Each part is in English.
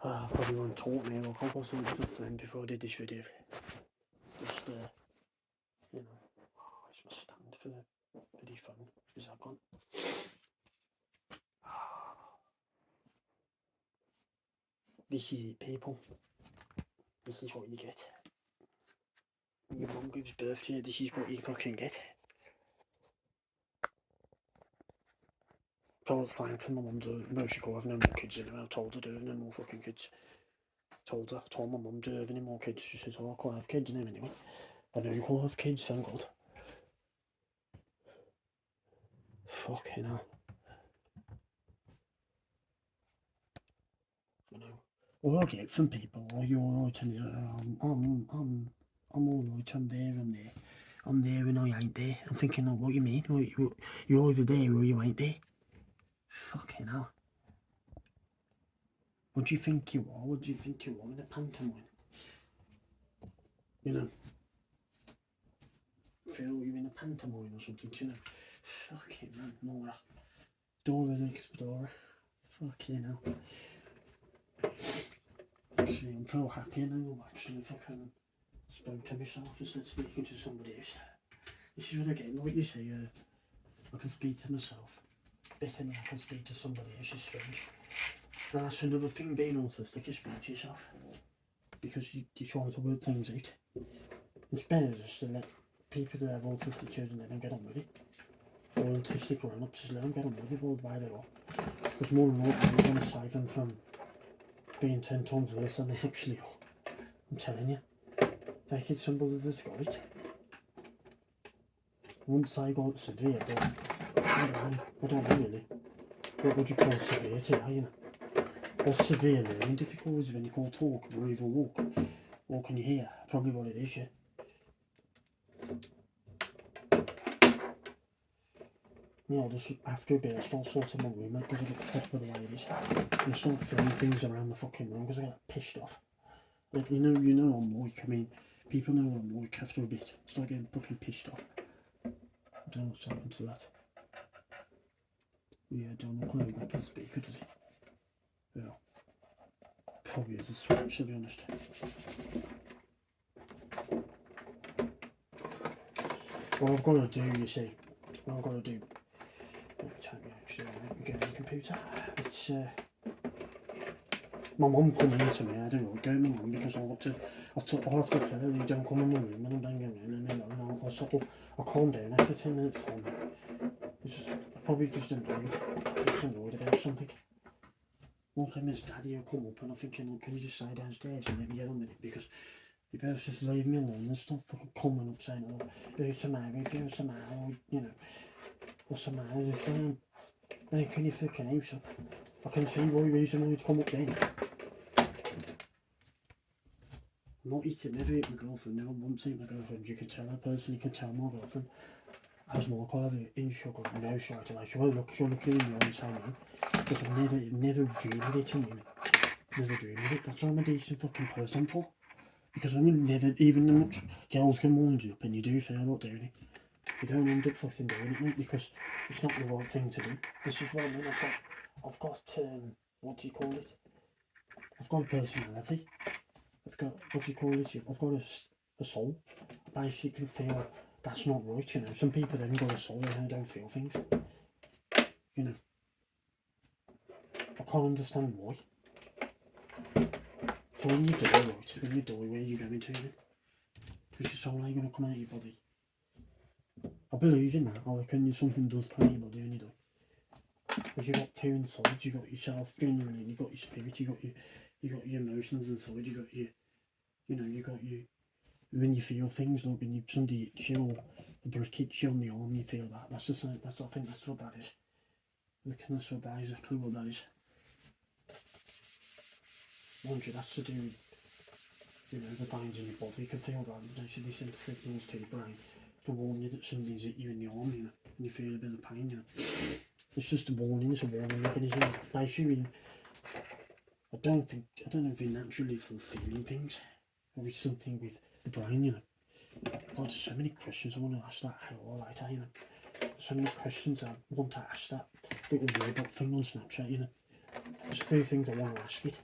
Probably won't talk me or couple something before I did this video. Just, you know, it's my stand for the phone. Is that gone? This is it, people. This is what you get. When your mum gives birth to you, this is what you fucking get. So it's fine for my mum to know she can't have no more kids anyway. I told her to have no more fucking kids. Told my mum to have any more kids. She says, oh, I can't have kids anyway. I know you can't have kids, thank God. Fucking hell. You know, all I get from people, oh, you're alright, and I'm alright, I'm there and I ain't there. I'm thinking, oh, what you mean? You're either there or you ain't there. Fucking hell. What do you think you are? What do you think you are in a pantomime? You know, feel you're in a pantomime or something, you know. Fucking man, Nora. Dora the Explorer. Fucking hell. Actually, I'm so happy now. Actually, fucking spoke to myself instead of speaking to somebody else. This is what I get, like you say, I can speak to myself better than I can speak to somebody else. It's strange. And that's another thing being autistic, you speak to yourself. Because you're trying to work things out. It's better just to let people that have autistic children let them get on with it. Or autistic grown-ups, just let them get on with it all the way they are. Because more and more you're going to save them from being 10 times worse than they actually are. I'm telling you. Take it somebody that's got it. I wouldn't say got it severe, but I don't know really. What would you call severe today, you know? Or severe learning difficulties when you can't talk or even walk. Or can you hear? Probably what it is, yeah. Yeah, I'll just, after a bit, I start sorting my room out because I get fed with the way it is. And I start throwing things around the fucking room because I get pissed off. Like, you know I'm like, I mean, people know what I'm like after a bit. I start getting fucking pissed off. I don't know what's happened to that. Yeah, I don't know, can't even get the speaker, does it? Yeah. Probably is a switch, to be honest. What I've got to do, you see, what I've got to do, actually, let me get on the computer. It's, my mum come in to me, I don't know, go to my mum because I'll have to tell her, you don't come in my room and I'm banging in and then I'll settle, I'll calm down after 10 minutes for me. It's just, I'm probably just annoyed about something. One time his daddy will come up and I'm thinking, can you just stay downstairs and let me get on with it, because you better just leave me alone and stop fucking coming up saying, oh, who's the matter, who's the matter, or, you know, what's the matter, just saying, hey, can you fucking house up? I can see why reason why you'd come up then. I'm not eating, never eat my girlfriend, never once eat my girlfriend. You can tell her personally, you can tell my girlfriend. As more call her in sugar, no straight away. She'll look you in the eye and say no. Because I've never dreamed of it, you know. Never dreamed of it. That's what I'm a decent fucking person for. Because I mean, never, even much girls can wind you up and you do fair not doing it. You don't end up fucking doing it, mate, because it's not the right thing to do. This is what I mean, I've got, what do you call it? I've got a personality. I've got, what do you call it? I've got a soul. I basically feel that's not right, you know. Some people haven't got a soul and they don't feel things. You know. I can't understand why. So when you die, right, when you die, where are you going to then? Because your soul ain't going to come out of your body. I believe in that. I reckon something does come out of your body when you die. Because you've got two inside, you've got yourself genuinely, you've got your spirit, you've got your emotions inside, you've got your, you know, you've got your, when you feel things, like when somebody hits you or a brick hits you on the arm, you feel that. That's the same, I think that's what that is. I reckon that's what that is, exactly what that is. Mind you, that's to do with, you know, the veins in your body. You can feel that. They send signals to your brain to warn you that something's hit you in the arm, you know, and you feel a bit of pain, you know. It's just a warning, it's a warning mechanism. Basically, I don't know if you're naturally still feeling things, or it's something with the brain, you know. God, there's so many questions I want to ask that all later, you know. So many questions I want to ask that little robot thing on Snapchat, you know. There's a few things I want to ask it.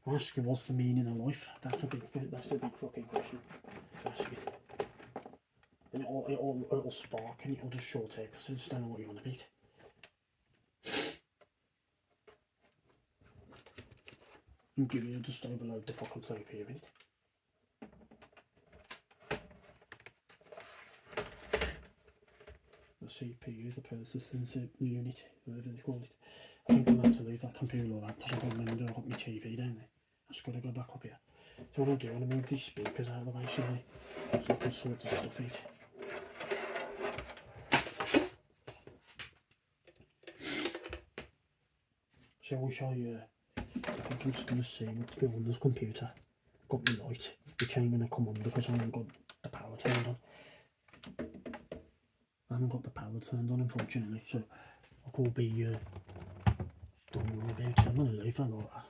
I ask you, what's the meaning of life? That's the big fucking question to ask it. And it'll spark and it'll just short take because I just don't know what you want to beat. And give you just overload the fucking CPU in it. The CPU, the persistent unit, whatever they call it. I think I'm going to leave that computer like that because I've got I've got my TV down there. I've just got to go back up here. So what I'll do, I want to move these speakers out of the way so I can sort the stuff out. So I will show you, I think I'm just going to see what's behind this computer. Got the light, which ain't going to come on because I haven't got the power turned on. I haven't got the power turned on, unfortunately, so I will be, don't worry about it. I'm going to leave that like that.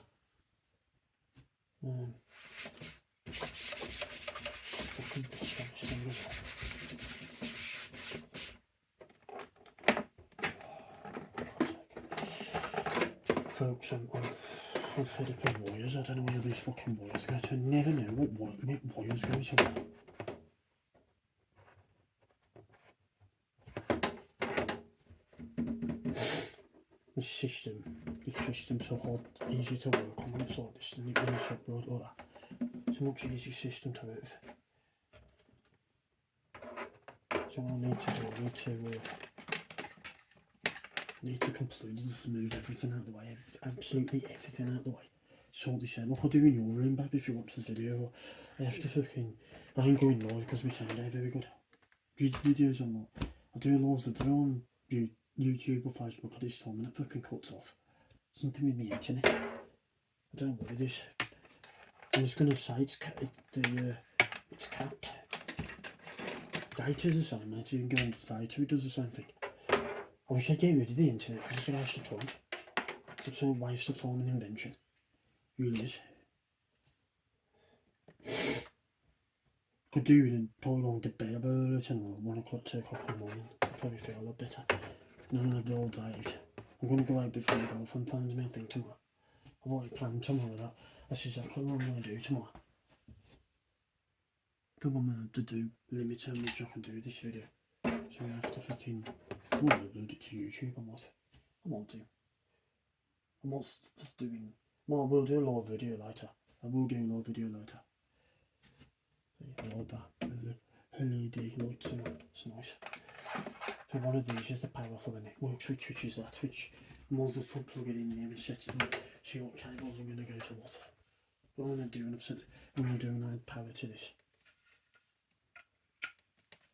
Folks, I'm fed up with wires. I don't know where these fucking wires go to. I never know what wires go to. The system's so hard, easy to work on when it's like this than it when it's upload like that. It's a much easier system to work with. So what I need to do, I need to completely just move everything out of the way, absolutely everything out of the way. Sort this out. Look, I'll do in your room, babe, if you watch the video. I have to fucking, I ain't going live because my sound ain't very good. Videos on what? I do loads of them on YouTube or Facebook at this time and it fucking cuts off. Something with the internet. I don't know what it is. I'm just gonna say it's capped. Data's the same, mate. You can go into data, it does the same thing. I wish I'd get rid of the internet because it's a waste of time. It's a waste of time and invention. It really is. Could do with it, probably going to bed about it tonight, 1 o'clock, 2 o'clock in the morning. I'd probably feel a lot better. None of the old diet. I'm going to go out before my girlfriend plans me a thing tomorrow. I've already planned tomorrow that. That's exactly what I'm going to do tomorrow. But I'm going to do limit how much I can do this video. So I have to fit in. I'm going to upload it to YouTube. I won't do. I'm not just doing. Well, I will do a live video later. I like that. LED lights and it's nice. So one of these is the power for the network switch, which is that, which I might as well plug it in here and set it up, see what cables I'm going to go to what. What I'm going to do, and I'm going to do and add power to this.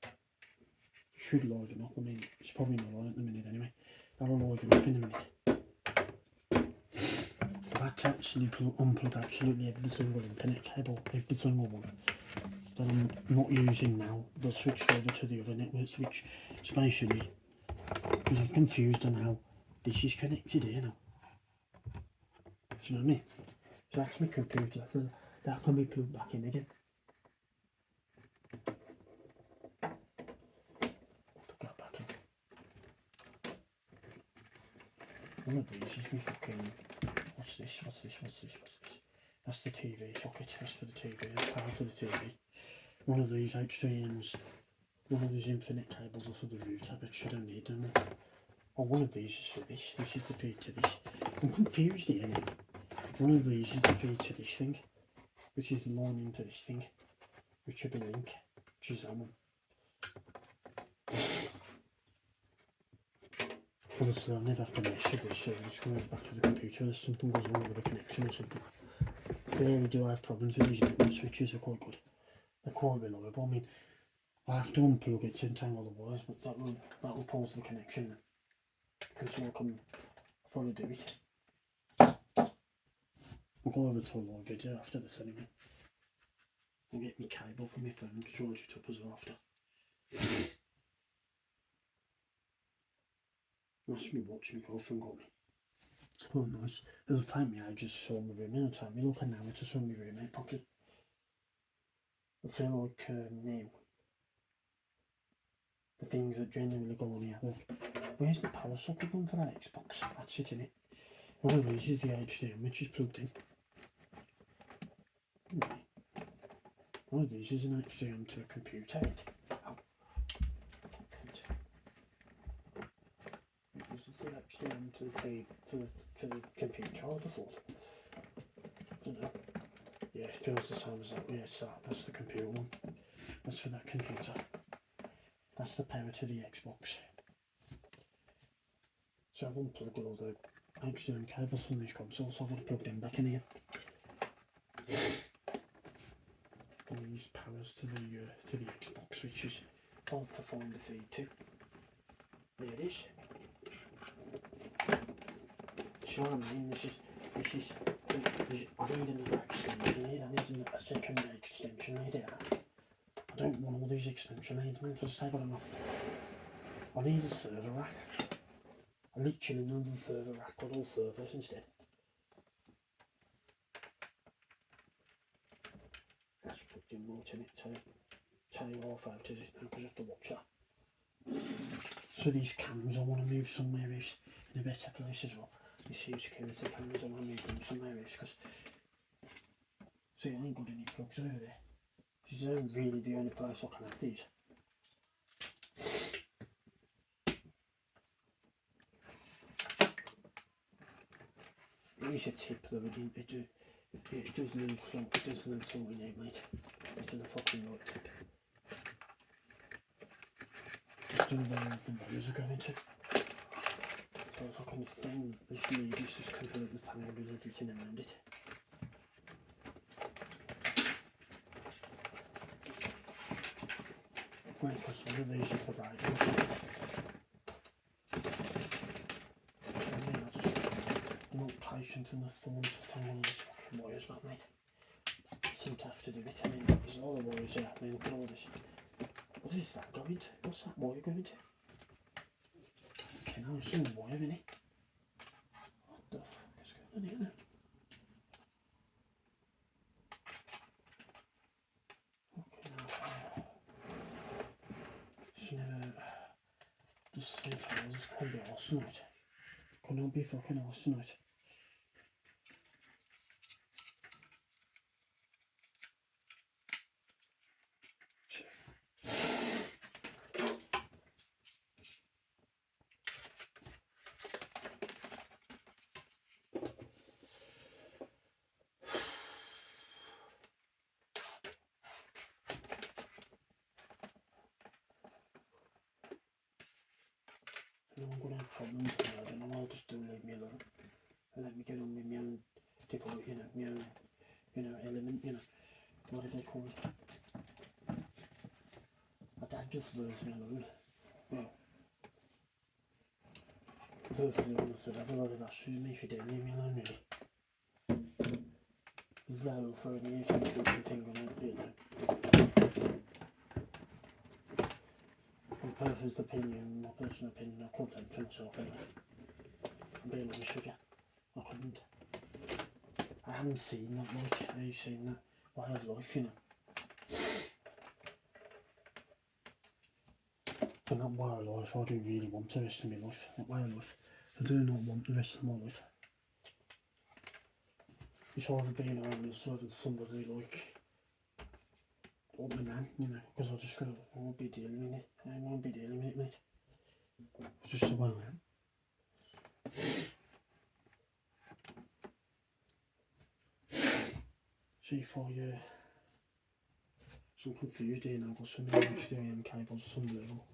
It should liven up, I mean, it's probably not on at the minute anyway. That'll liven up in a minute. I've had to actually unplug absolutely every single internet cable, every single one that I'm not using now. They'll switch over to the other network switch. So basically, because I'm confused on how this is connected here now. Do you know what I mean? So that's my computer, so that can be plugged back in again. Plug that back in. One of these is my fucking, what's this? That's the TV socket, that's for the TV, that's power for the TV. One of these HDMs, one of these infinite cables are for the router, but you don't need them. Oh, one of these is for this is the feed to this. I'm confused here now. One of these is the feed to this thing, which is the line into this thing, which will be link, which is that one. Obviously I'll never have to mess with this, so I'm just going to go back to the computer unless something goes wrong with the connection or something. Rarely do I have problems with these network switches, they're quite good. They're quite reliable. I mean, I have to unplug it to entangle the wires, but that will pause the connection then. Because I'll come fully do it. I'll go over to a live video after this anyway. I'll get my cable from my phone to charge it up as well after. That's me watching my girlfriend got me. It's quite nice. It'll take me ages to show my room, it'll take me like an hour to show my roommate properly. I feel like now, the things that genuinely go on here, like, where's the power socket one for that Xbox? That's it, innit? One of these is the HDMI which is plugged in. anyway. One of these is an HDMI to a computer. Oh. This is the HDMI to the for the computer. I would have thought. I don't know. Yeah, it feels the same as that. Yeah, it's that. That's the computer one. That's for that computer. That's the power to the Xbox. So I've unplugged all the HDMI cables from these consoles, so I've got to plug them back in again. And these powers to the Xbox, which is all for find the feed to. There it is. See what I mean? This is I need another extension lead. I need a second extension lead here. I don't want all these extension leads, mate. I just ain't got enough. I need a server rack. I literally need another server rack with all servers instead. That's plugged in right in it, tell you off out is it now because I have to watch that. So these cams I want to move somewhere else in a better place as well. These security cameras I want to move them somewhere else because see I ain't got any plugs over there. This is really the only place I can have these. Here's a tip though, it does need sorting out, mate. This is a fucking right tip. I don't know where the wires are going to. So if I can find this lead, it's just completely tangled with everything around it. Right, because one of these is the right one. I'm not patient enough to want to tangle these fucking wires back, mate. I seem to have to do it. I mean, there's all the wires here. I mean, look at all this. What is that going to? What's that wire going to? Okay, now there's some wire in it. What the fuck is going on here then? Okay, now. It's never. Just seems like this can't be arse tonight. Cannot be fucking arse tonight. No, I'm gonna have problems with that. I don't know, I'll just do leave me alone. And let me get on with my own default, my own, element, whatever they call it. My dad just leaves me alone. Well, perfectly honest, I'd have a lot of that with me if he didn't leave me alone, really. That'll throw me out into something on it, My personal opinion, I couldn't think for myself anyway. I'm being honest with you. I couldn't. I haven't seen that much. I've seen that way of life, And that way of life, I do really want the rest of my life. That way of life. I do not want the rest of my life. It's either being homeless or somebody like my man, because I won't be dealing with it. I won't be dealing with it, mate. It's just the way I am. See if I'm confused here now, I've got so many HDMI cables, it's unbelievable.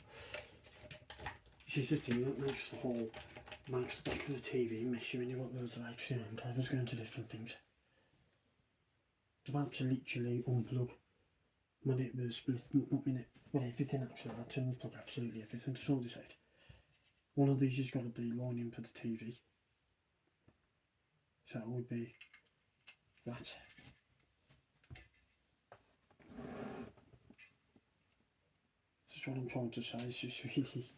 This is the thing that makes the back of the TV messy when you've got loads of HDMI cables going to different things. I've had to literally unplug my network split up in it with everything actually. I had to unplug absolutely everything to sort this out. One of these has got to be lining for the TV. So it would be that. This is what I'm trying to say, it's just really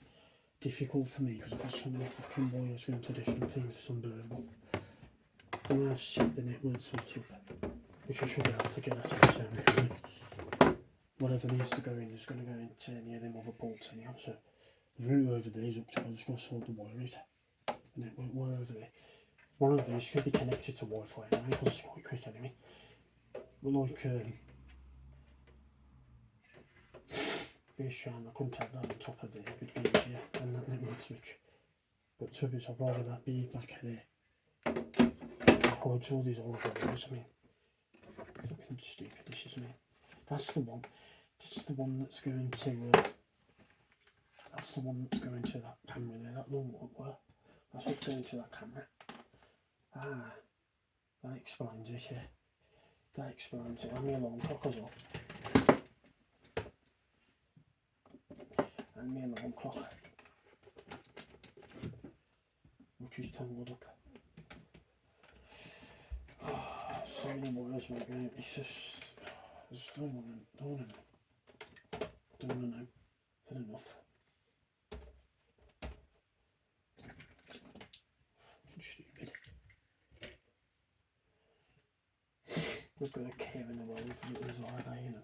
difficult for me because I've got so many fucking wires going to different things, it's unbelievable. And I've set the network switch up, which I should be able to get at the same time. Whatever needs to go in is going to go into any of them other ports anyhow, so the router over there is up to it. I'm just going to sort the wire out. The network wire over there. One of these could be connected to Wi-Fi anyway, because it's quite quick anyway. like base charm, I couldn't have that on top of there, it would be easier, and that little switch. But to be honest, I'd rather that be back there. All these all over, I mean, fucking stupid, this is me. That's the one. That's the one that's going to. That's the one that's going to that camera there. That long one. Well, that's what's going to that camera. Ah, that explains it. Yeah, that explains it. And my alarm clock as well. And my alarm clock, which is tangled up. So many wires, mate. It's just. I just don't want to know. Had enough. Fucking stupid. We've got a care in the world to do as well, you know.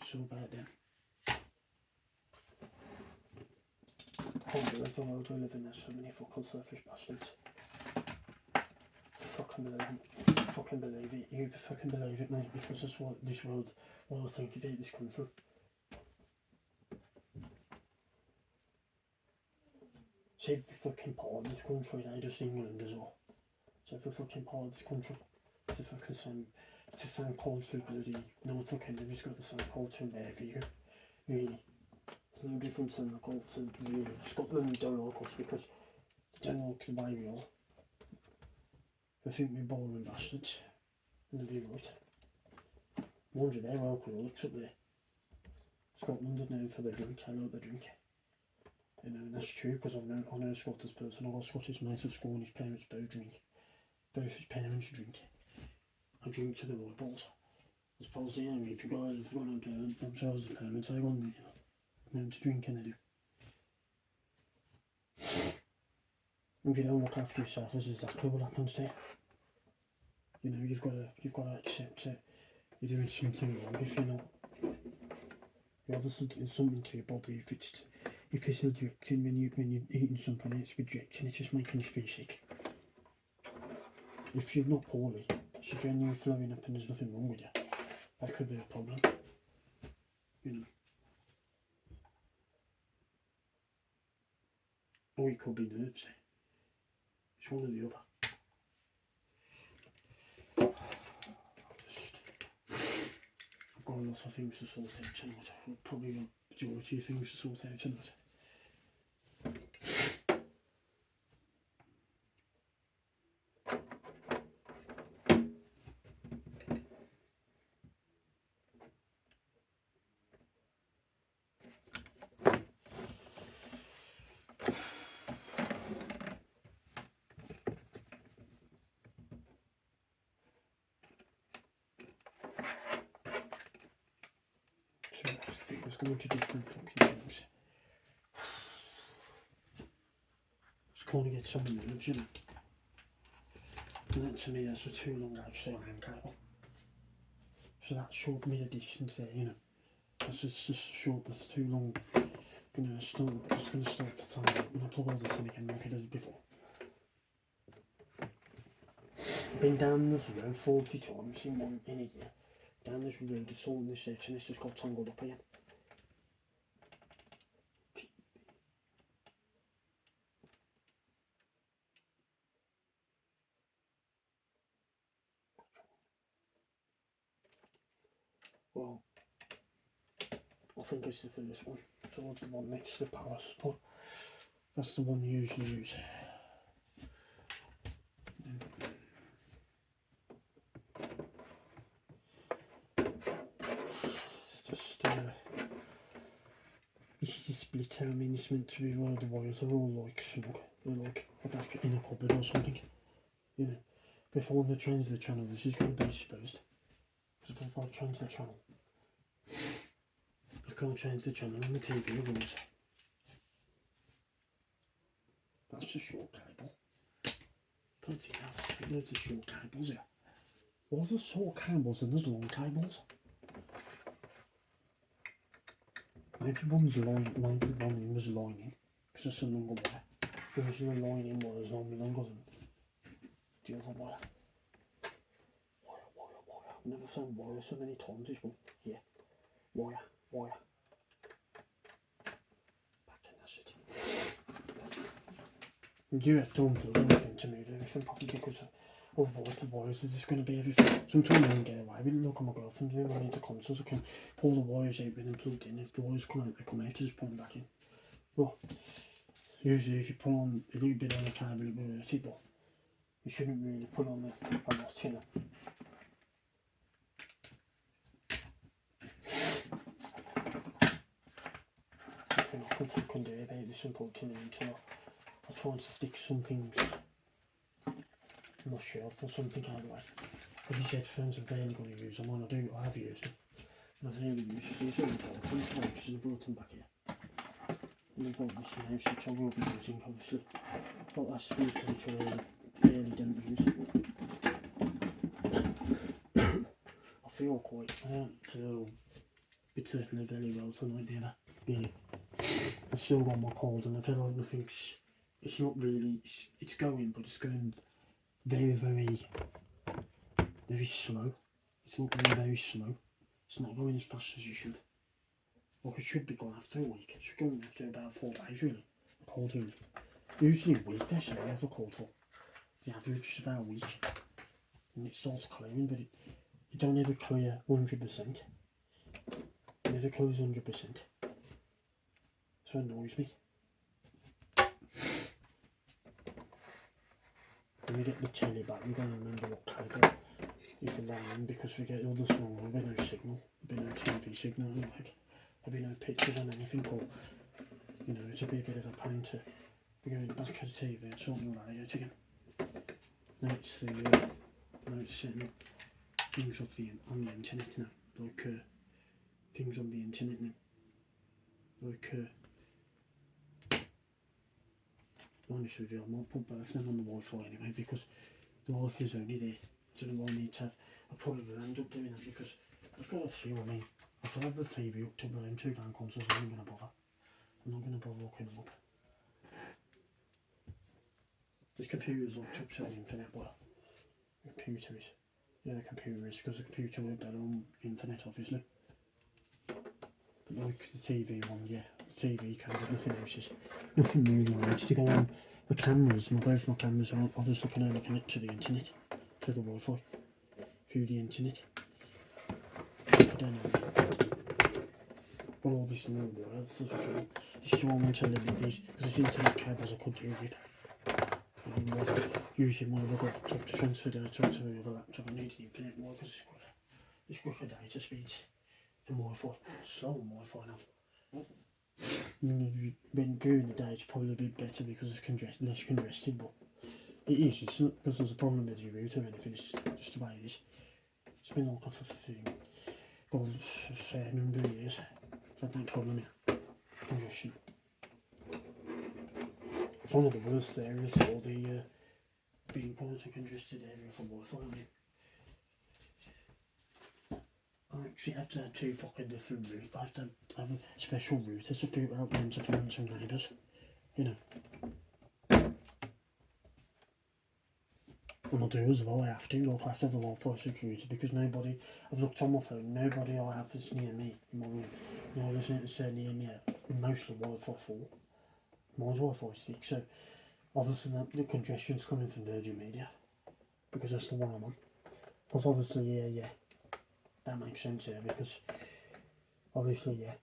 So bad then. Can't believe the world we live in, there's so many fucking selfish bastards. Fucking believe it. You fucking believe it, mate, because that's what this world, what I think about this country. It's every fucking part of this country, not just England as well. It's every fucking part of this country. It's the fucking same, it's the same culture, bloody North Kennedy's got the same culture in there for you. Really. There's no difference in the culture, really. Scotland don't like us because they don't like the way we are. They think we're boring bastards, and they'll be right. Mind you, they're alcoholics up there. Scotland is known for the drink, I know the drink. You know, and that's true because I know a Scottish person. I've got a Scottish mate at school and his parents both drink. Both his parents drink. I drink to the right balls. I suppose, you know, if you guys have got themselves as parents, they want them to drink, and they do. If you don't look after yourself, this is exactly what happens to you. You know, you've got to accept it. You're doing something wrong if you're not. You're obviously doing something to your body. If it's rejecting when you're eating something, it's rejecting. It's just making you feel sick. If you're not poorly, if you're genuinely flowing up and there's nothing wrong with you, that could be a problem. You know. Or it could be nerves. It's one or the other. I've got lots of things to sort out tonight. I've probably got the majority of things to sort out tonight. So I think let's go into different fucking things. Just kind of get some nerves, you know. And then to me, that's a too long outstanding cable. So that short mid distance there, you know. That's just short, that's too long. You know, it's going to start to time out when I plug all this in again like I did before. I've been down this road 40 times in a year. Down this road, just sorting this out, and it's just got tangled up again. Well, I think it's the first one. So the one next to the power supply. That's the one you usually use. It's just easy split. I mean, it's meant to be where the wires are all like snug. They're like back in a cupboard or something. You know, before they change the channel, this is going to be exposed. Because if I change the channel, I can't change the channel on the TV otherwise. That's a short cable. Can't see that. There's a short cables here. Well, there's short cables and there's long cables. Maybe one's line, maybe one was lining, because it's a longer wire. Usually the lining wire is normally longer than the other wire. never found wire so many times as well. Yeah, wire. Back in that city. And you have to unplug everything to move everything properly because otherwise the wires are just going to be everything. Sometimes I don't get away with it. Look at my girlfriend's room, I need the console so I can pull the wires out when they're plugged in. If the wires come out, they come out, just put them back in. Well, usually if you pull on a little bit on the cable it will hurt it, but you shouldn't really put on a lot, you know. Nothing I can do about this unfortunately until I try and stick some things on my shelf or something out of the way. Because these headphones are very good to use them. When I have used them. And I've really used these are important, which is I brought them back here. And we've got this now, which I will be using obviously. Got that speaker which I really don't use. I don't feel particularly very well tonight either. Really. I've still got my cold and I feel like nothing's, it's not really, it's going, but it's going very, very, very slow. It's not going very slow. It's not going as fast as you should. Like it should be going after a week. It should go after about 4 days really. A cold really. Usually a week they say I have a cold for. The average is about a week. And it starts clearing, but it don't ever clear 100%. It never clears 100%. So it annoys me. When we get the telly back, we're going to remember what cable is the line because we get all this wrong. There'll be no signal, there'll be no TV signal, like, there'll be no pictures on anything, or, you know, it'll be a bit of a pain to be going back to the TV and sorting all that out again. Now it's setting up things off on the internet now, like things on the internet now, like honest with you, I might put both of them on the Wi-Fi anyway because the Wi-Fi is only there. I don't know why I need to have, I probably will end up doing that because I've got a few, I mean, if I have the TV up to them 2 game consoles, I ain't going to bother. I'm not going to bother hooking them up. The computer's hooked up to the internet, well, the computer is. Yeah, the computer is, because the computer works better on internet obviously. But like the TV one, yeah, the TV can, but nothing else is, nothing really needs to go on. The cameras, both my cameras are obviously can only connect to the internet, to the Wi-Fi, through the internet. I don't know. Got all this new words, if you want me to limit these, because the internet cables I could do with. Usually my other laptop to transfer data to the other laptop, I need the infinite more because it's quicker data speeds than Wi-Fi. Slow Wi-Fi now. When during the day it's probably a bit better because it's less congested, but it is, it's not because there's a problem with your router or anything, it's just the way it is. It's been like off a thing, gone for a fair number of years, so I've no problem here. Congestion. It's one of the worst areas for the being quite a congested area for Wi-Fi. I actually have to have 2 fucking different routes. I have to have a special router to figure out when to find some neighbours, you know. And I do as well, I have to have a Wi-Fi 6 router because nobody, I've looked on my phone, nobody I have that's near me in my room. You know, listening to say near me, mostly Wi-Fi 4. Mine's Wi-Fi 6, so obviously the congestion's coming from Virgin Media because that's the one I'm on. Because obviously, yeah, that makes sense here because obviously, yeah,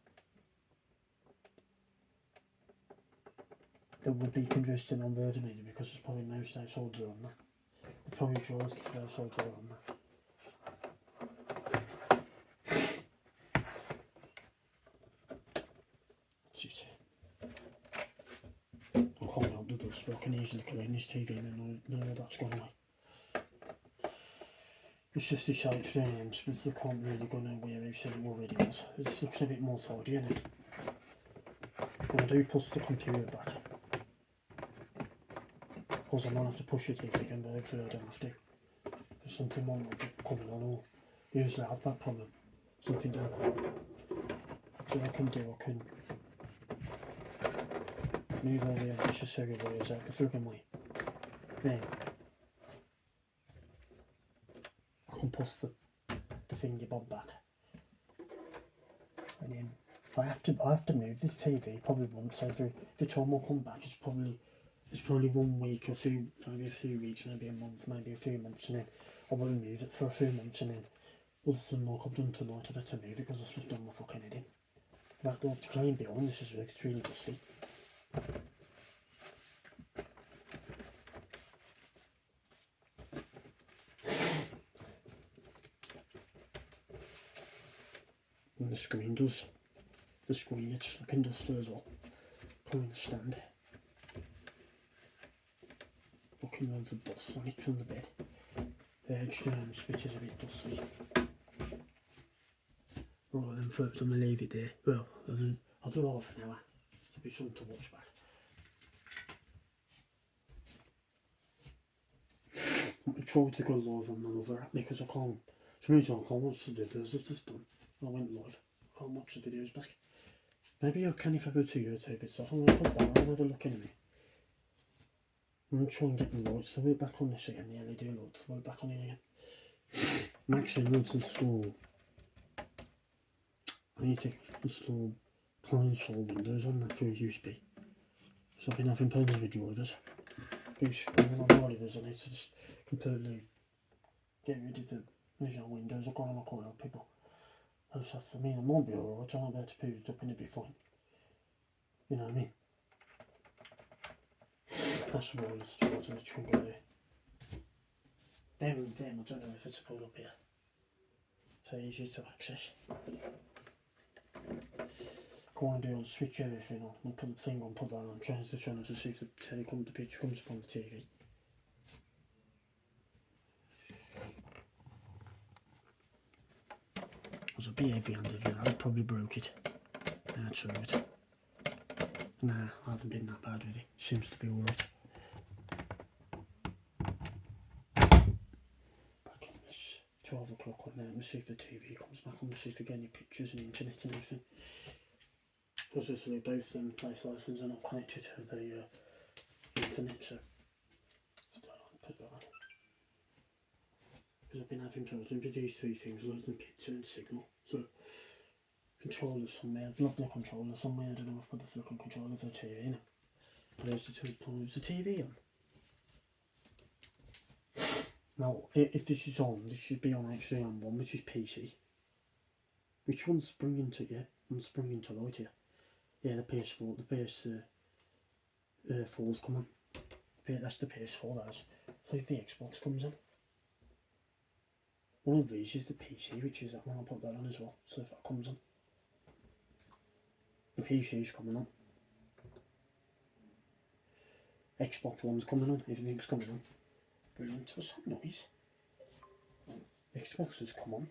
there would be congestion on Virgin Media because there's probably most households are on that. It probably draws the households are on that. That's it. I can't help the dust, but I can easily clean this TV and I know that's gone away. It's just this HDMI split that can't really go nowhere who said it already was. It's looking a bit more tidy, isn't it? When I do push the computer back, because I might have to push it if again, but hopefully I don't have to. There's something might not be coming on, or usually I have that problem. Something don't come on. So what I can do, I can move all the unnecessary wires out the friggin' way. Then I can push the thingy bob back. And then I have to move this TV probably once every time I come back. It's probably 1 week or maybe a few weeks, maybe a month, maybe a few months, and then I will move it for a few months, and then once the like I've done tonight, I've had to move it because I've just done my fucking head in. I have to clean behind this as well. It's really dusty. And the screen gets fucking dusty as well. Clean the stand. Fucking loads of dust on it from the bed. The edge switch is a bit dusty. Right then, first I'm going to leave it there. Well, I'll do half an hour. It'll be something to watch back. I tried to go live on another app because I can't. For some reason I can't watch the videos I've just done. I went live. I can't watch the videos back. Maybe I can if I go to YouTube itself. I'm going to put that on and have a look anyway. I'm going to try and get the lights. So we're back on this again, the LED lights. We're back on it again. I'm actually going to install. I need to install console Windows on that through USB. So I've been having problems with drivers. When I'm holidays, I need to just completely get rid of the original Windows. I've got on my corner people. And stuff. I mean, it might be alright. I might be able to put it up and it'll be fine. You know what I mean? That's the wireless charger that you can go there. Then I don't know if it's pulled up here. So easy to access. Go on and do switch everything on and put the thing on, put that on, change the channel to see if the picture comes up on the TV. I was a bit heavy handed with that, I probably broke it. That's alright. Nah, I haven't been that bad with it, seems to be alright. Back on this 12 o'clock on there, let's see if the TV comes back on, let's see if we get any pictures and internet and everything. Because obviously both them place licenses are not connected to the internet, so I don't know, put that on. Because I've been having problems with these three things, loads of picture and signal. So controllers somewhere, I've locked the controller somewhere, I don't know if I've put the fucking controller for the TV in it. There's the TV on. Now, if this is on, this should be on actually on one, which is PC. Which one's springing to, yeah? One's springing to light here. Yeah, the PS4, the PS4's coming. That's the PS4, that is. So if the Xbox comes in. One of these is the PC, which is that one. I'll put that on as well, so if that comes on. The PC's coming on. Xbox One's coming on, everything's coming on. Brilliant. What's that noise? Xbox has come on.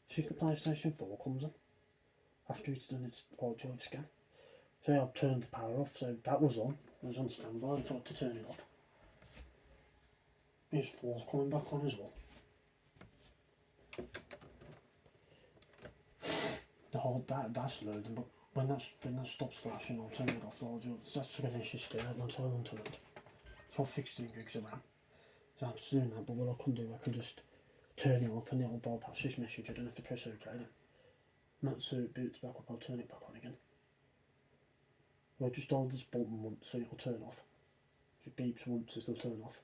See if the PlayStation 4 comes on. After it's done its hard drive scan. So I've turned the power off, so that was on. It was on standby, I thought to turn it off. Here's 4's coming back on as well. The whole that's loading, but when that stops flashing, I'll turn it off. That's the issue still. Once I want to load, so I've 16 gigs of RAM. So that's doing that. But what I can do, I can just turn it off and it'll bypass this message. I don't have to press OK then. And that's so it boots back up. I'll turn it back on again. Well, just hold this button once so it'll turn off. If it beeps once, it'll turn off.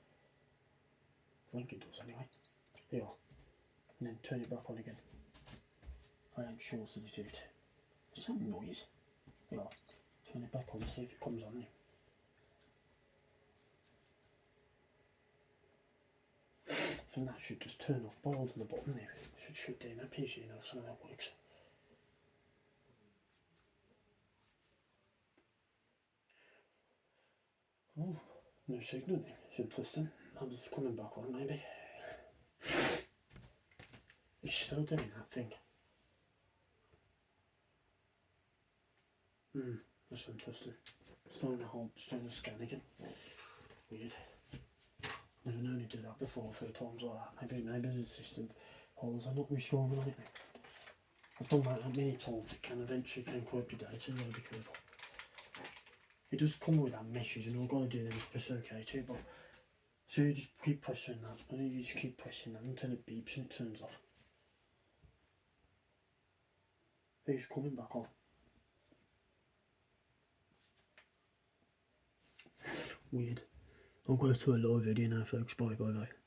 I think it does anyway. Yeah. And then turn it back on again. I ain't sure that it's it. What's that noise? Yeah. Turn it back on, see if it comes on now. And that should just turn off by holding the button there. It should shut down that PC now, so that works. Oh, no signal there. It's interesting. I'm just coming back on maybe. It's still doing that thing. That's interesting. Starting to scan again. Weird. Never known it do that before for times like that. Maybe the system holes. I'm not really sure on it now. I've done that many times. It can eventually corrupt your data. You gotta be careful. It does come with that message, and all I've got to do then is press OK too. But so you just keep pressing that, and you just keep pressing that until it beeps and it turns off. Who's coming back on? Weird. I'm going to a live video now, folks. Bye bye bye.